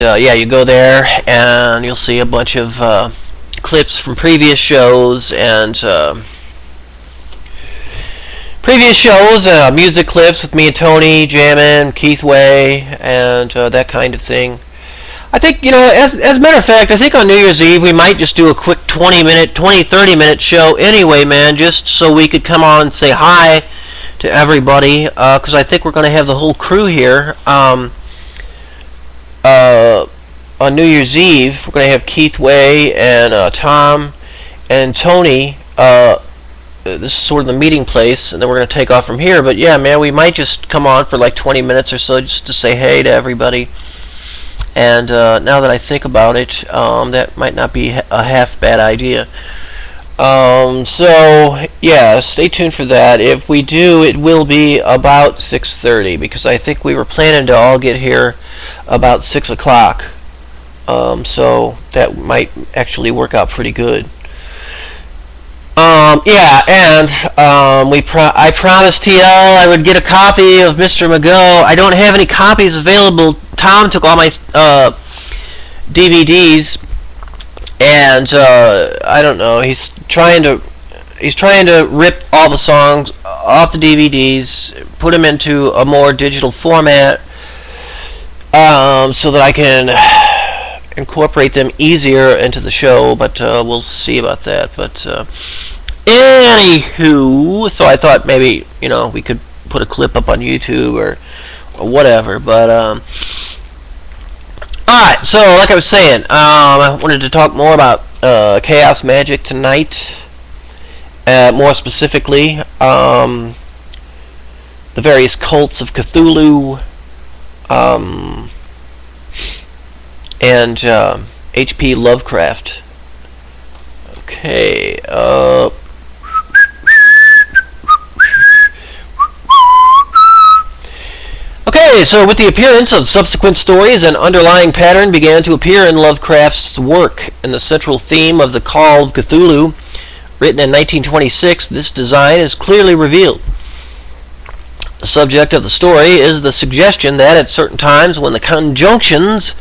yeah, you go there and you'll see a bunch of clips from previous shows and music clips with me and Tony jamming, Keith Way, and that kind of thing. I think, as a matter of fact, I think on New Year's Eve we might just do a quick 30-minute show anyway, man, just so we could come on and say hi to everybody, because I think we're going to have the whole crew here. On New Year's Eve, we're going to have Keith Way and Tom and Tony. This is sort of the meeting place, and then we're going to take off from here. But yeah, man, we might just come on for like 20 minutes or so just to say hey to everybody. And now that I think about it, that might not be a half bad idea. So yeah, stay tuned for that. If we do, it will be about 6:30 because I think we were planning to all get here about 6 o'clock. So that might actually work out pretty good. Yeah, and I promised TL I would get a copy of Mr. Magoo. I don't have any copies available. Tom took all my DVDs, and I don't know. He's trying to rip all the songs off the DVDs, put them into a more digital format, so that I can incorporate them easier into the show. But we'll see about that. But anywho, so I thought maybe we could put a clip up on YouTube or whatever. But alright, so like I was saying, I wanted to talk more about chaos magic tonight. More specifically, the various cults of Cthulhu, and H.P. Lovecraft. Okay, so with the appearance of subsequent stories, an underlying pattern began to appear in Lovecraft's work. In the central theme of the Call of Cthulhu, written in 1926, this design is clearly revealed. The subject of the story is the suggestion that at certain times when the conjunctions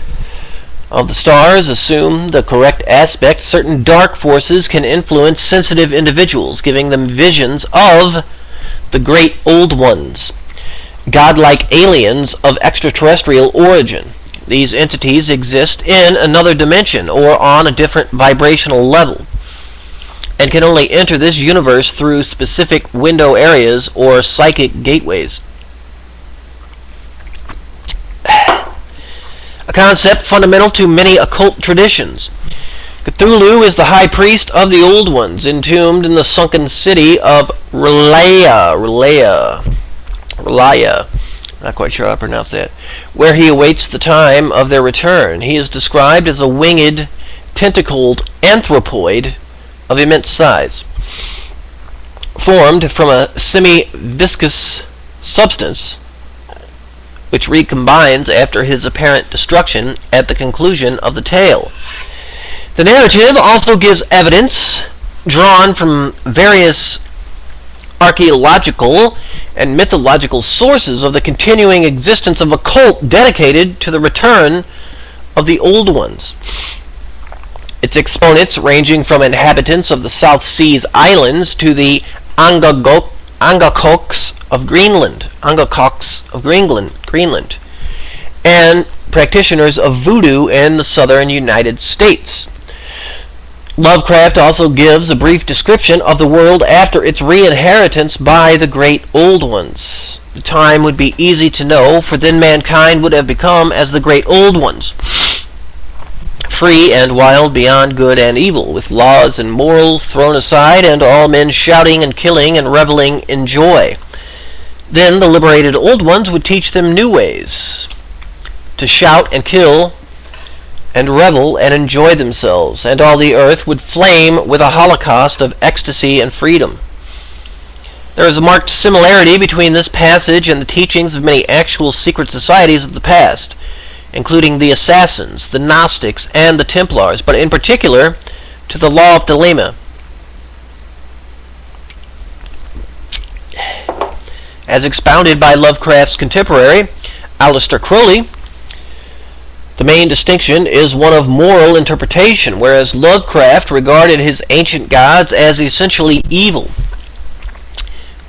of the stars assume the correct aspect, certain dark forces can influence sensitive individuals, giving them visions of the Great Old Ones, godlike aliens of extraterrestrial origin. These entities exist in another dimension or on a different vibrational level, and can only enter this universe through specific window areas or psychic gateways. A concept fundamental to many occult traditions. Cthulhu is the high priest of the Old Ones, entombed in the sunken city of Relaya. Not quite sure how to pronounce that. Where he awaits the time of their return. He is described as a winged, tentacled anthropoid of immense size, formed from a semi-viscous substance, which recombines after his apparent destruction at the conclusion of the tale. The narrative also gives evidence drawn from various archaeological and mythological sources of the continuing existence of a cult dedicated to the return of the Old Ones. Its exponents ranging from inhabitants of the South Seas Islands to the Angakok's of Greenland, and practitioners of voodoo in the southern United States. Lovecraft also gives a brief description of the world after its re-inheritance by the Great Old Ones. The time would be easy to know, for then mankind would have become as the Great Old Ones, free and wild beyond good and evil, with laws and morals thrown aside, and all men shouting and killing and reveling in joy. Then the liberated Old Ones would teach them new ways to shout and kill and revel and enjoy themselves, and all the earth would flame with a holocaust of ecstasy and freedom. There is a marked similarity between this passage and the teachings of many actual secret societies of the past, including the Assassins, the Gnostics, and the Templars, but in particular to the Law of Thelema. As expounded by Lovecraft's contemporary, Aleister Crowley, The main distinction is one of moral interpretation, whereas Lovecraft regarded his ancient gods as essentially evil.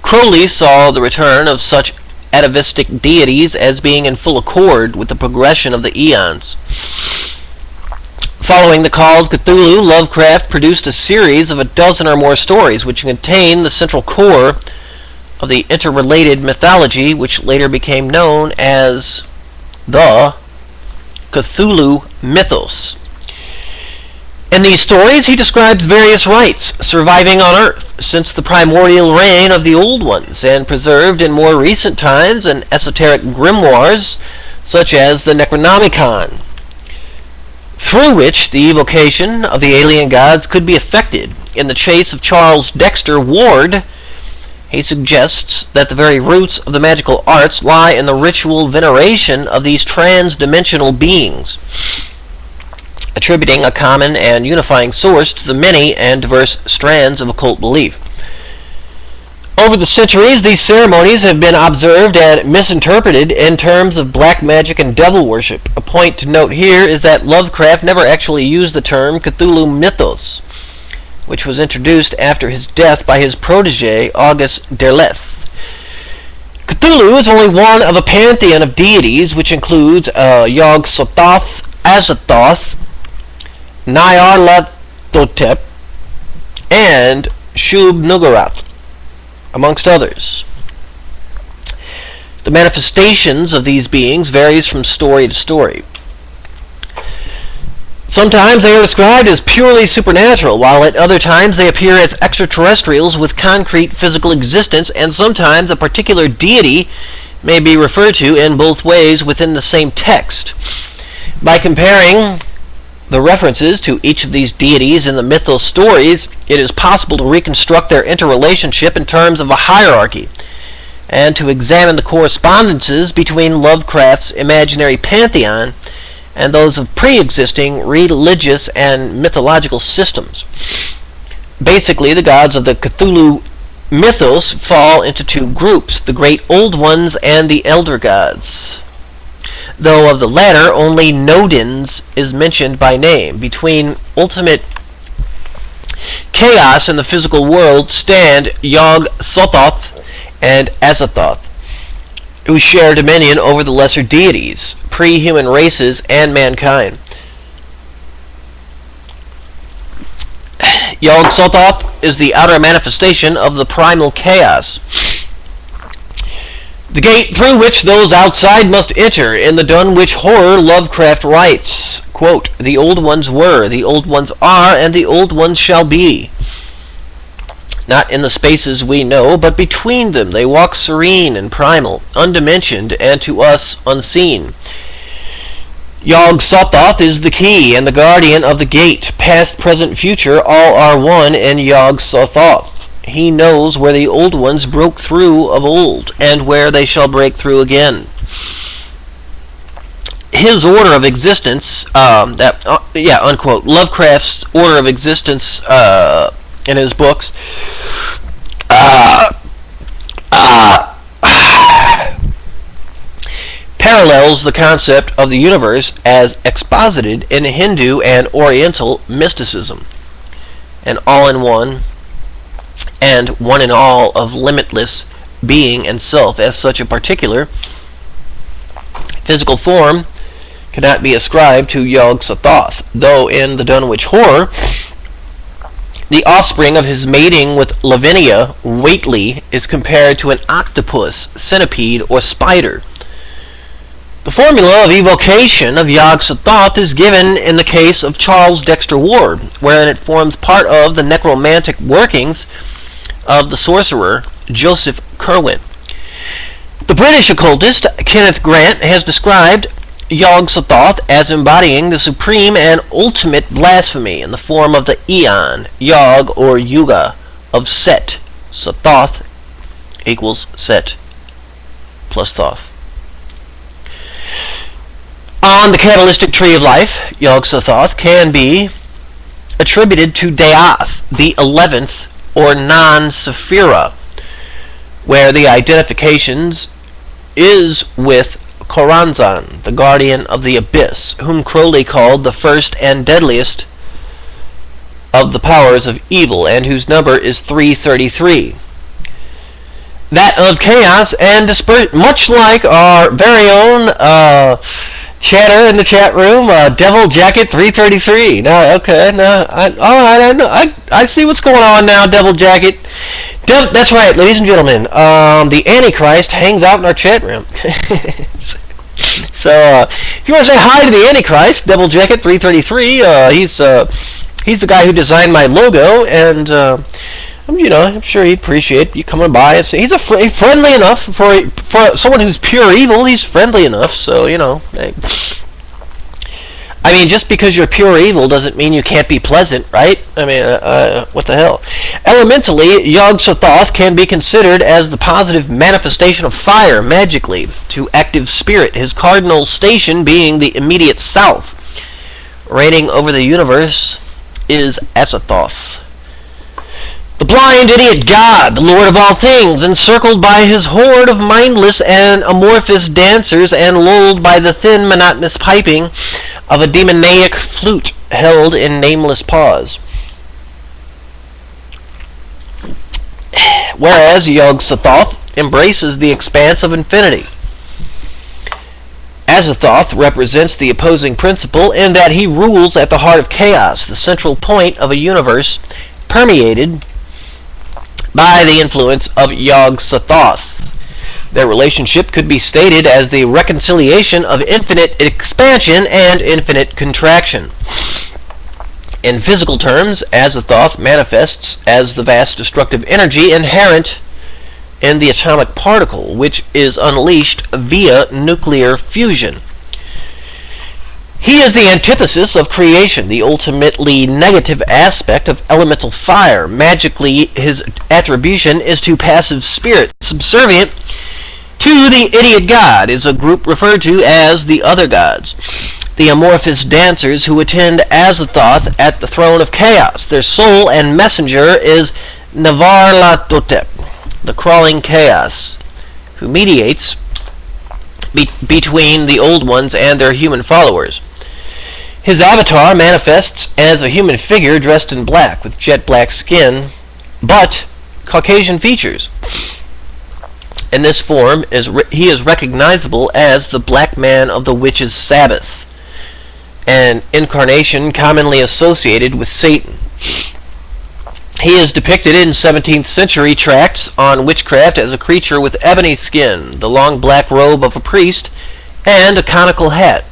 Crowley saw the return of such atavistic deities as being in full accord with the progression of the eons. Following the Call of Cthulhu, Lovecraft produced a series of a dozen or more stories which contain the central core of the interrelated mythology which later became known as the Cthulhu mythos. In these stories, he describes various rites surviving on Earth since the primordial reign of the Old Ones, and preserved in more recent times in esoteric grimoires such as the Necronomicon, through which the evocation of the alien gods could be effected. In The Chase of Charles Dexter Ward, he suggests that the very roots of the magical arts lie in the ritual veneration of these trans-dimensional beings, attributing a common and unifying source to the many and diverse strands of occult belief. Over the centuries, these ceremonies have been observed and misinterpreted in terms of black magic and devil worship. A point to note here is that Lovecraft never actually used the term Cthulhu mythos, which was introduced after his death by his protege, August Derleth. Cthulhu is only one of a pantheon of deities, which includes Yog-Sothoth, Azathoth, Nyarlathotep, and Shub-Niggurath, amongst others. The manifestations of these beings varies from story to story. Sometimes they are described as purely supernatural, while at other times they appear as extraterrestrials with concrete physical existence, and sometimes a particular deity may be referred to in both ways within the same text. By comparing the references to each of these deities in the mythos stories, it is possible to reconstruct their interrelationship in terms of a hierarchy, and to examine the correspondences between Lovecraft's imaginary pantheon and those of pre-existing religious and mythological systems. Basically, the gods of the Cthulhu mythos fall into two groups, the Great Old Ones and the Elder Gods. Though of the latter, only Nodens is mentioned by name. Between ultimate chaos in the physical world stand Yog-Sothoth and Azathoth, who share dominion over the lesser deities, pre-human races, and mankind. Yog-Sothoth is the outer manifestation of the primal chaos, the gate through which those outside must enter. In the Dunwich Horror, Lovecraft writes, quote, "The old ones were, the old ones are, and the old ones shall be. Not in the spaces we know, but between them they walk serene and primal, undimensioned, and to us unseen. Yog-Sothoth is the key and the guardian of the gate. Past, present, future, all are one in Yog-Sothoth. He knows where the old ones broke through of old, and where they shall break through again." His order of existence, unquote, Lovecraft's order of existence in his books, parallels the concept of the universe as exposited in Hindu and Oriental mysticism, an all-in-one and one and all of limitless being and self. As such, a particular physical form cannot be ascribed to Yog-Sothoth, though in the Dunwich Horror, the offspring of his mating with Lavinia Whately is compared to an octopus, centipede, or spider. The formula of evocation of Yog-Sothoth is given in the case of Charles Dexter Ward, wherein it forms part of the necromantic workings of the sorcerer Joseph Curwen. The British occultist Kenneth Grant has described Yog-Sothoth as embodying the supreme and ultimate blasphemy in the form of the Eon, Yog or Yuga, of Set. Sothoth equals Set plus Thoth. On the Kabbalistic tree of life, Yog-Sothoth can be attributed to Death, the 11th or non-Sephira, where the identifications is with Choronzon, the guardian of the abyss, whom Crowley called the first and deadliest of the powers of evil, and whose number is 333. That of chaos and dispersion, much like our very own chatter in the chat room, Devil Jacket 333. No, okay, no, all right, I know, I see what's going on now, Devil Jacket. That's right, ladies and gentlemen. The Antichrist hangs out in our chat room. So, if you want to say hi to the Antichrist, Devil Jacket 333, he's the guy who designed my logo, and I'm sure he'd appreciate you coming by. And he's friendly enough for someone who's pure evil. He's friendly enough, so hey. I mean, just because you're pure evil doesn't mean you can't be pleasant, right? I mean, what the hell? Elementally, Yog-Sothoth can be considered as the positive manifestation of fire, magically, to active spirit, his cardinal station being the immediate south. Reigning over the universe is Azathoth, the blind idiot god, the lord of all things, encircled by his horde of mindless and amorphous dancers and lulled by the thin, monotonous piping of a demoniac flute held in nameless paws. Whereas Yog-Sothoth embraces the expanse of infinity. Azathoth represents the opposing principle in that he rules at the heart of chaos, the central point of a universe permeated by the influence of Yog-Sothoth. Their relationship could be stated as the reconciliation of infinite expansion and infinite contraction. In physical terms, Azathoth manifests as the vast destructive energy inherent in the atomic particle, which is unleashed via nuclear fusion. He is the antithesis of creation, the ultimately negative aspect of elemental fire. Magically, his attribution is to passive spirit, subservient to the idiot god, is a group referred to as the other gods, the amorphous dancers who attend Azathoth at the throne of chaos. Their soul and messenger is Nyarlathotep, the crawling chaos, who mediates between the old ones and their human followers. His avatar manifests as a human figure dressed in black, with jet black skin, but Caucasian features. In this form, he is recognizable as the Black Man of the Witches' Sabbath, an incarnation commonly associated with Satan. He is depicted in 17th century tracts on witchcraft as a creature with ebony skin, the long black robe of a priest, and a conical hat,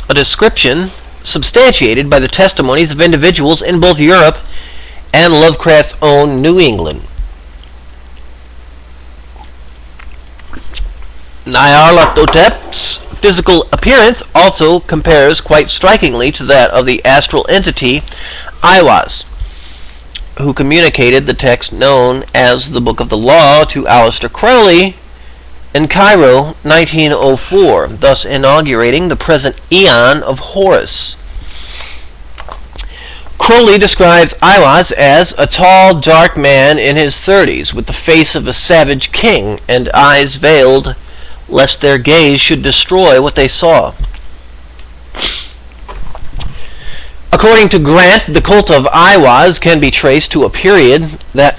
a description substantiated by the testimonies of individuals in both Europe and Lovecraft's own New England. Nyarlathotep's physical appearance also compares quite strikingly to that of the astral entity Aiwass, who communicated the text known as the Book of the Law to Aleister Crowley in Cairo, 1904, thus inaugurating the present Aeon of Horus. Crowley describes Aiwass as a tall, dark man in his 30s, with the face of a savage king and eyes veiled lest their gaze should destroy what they saw. According to Grant, the cult of Aiwass can be traced to a period that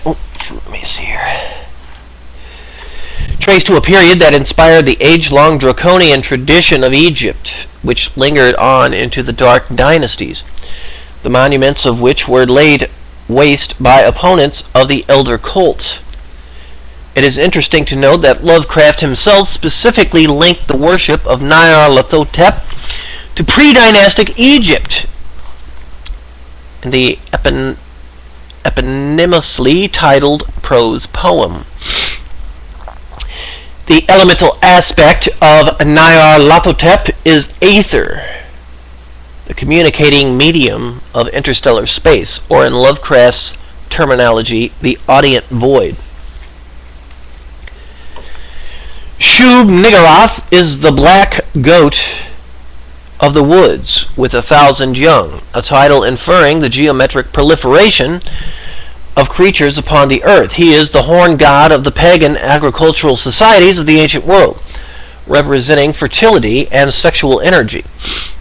inspired the age-long draconian tradition of Egypt, which lingered on into the Dark Dynasties, the monuments of which were laid waste by opponents of the elder cult. It is interesting to note that Lovecraft himself specifically linked the worship of Nyarlathotep to pre-dynastic Egypt in the eponymously titled prose poem. The elemental aspect of Nyarlathotep is aether, the communicating medium of interstellar space, or in Lovecraft's terminology, the audient void. Shub-Niggurath is the black goat of the woods with 1,000 young, a title inferring the geometric proliferation of creatures upon the earth. He is the horn god of the pagan agricultural societies of the ancient world, representing fertility and sexual energy.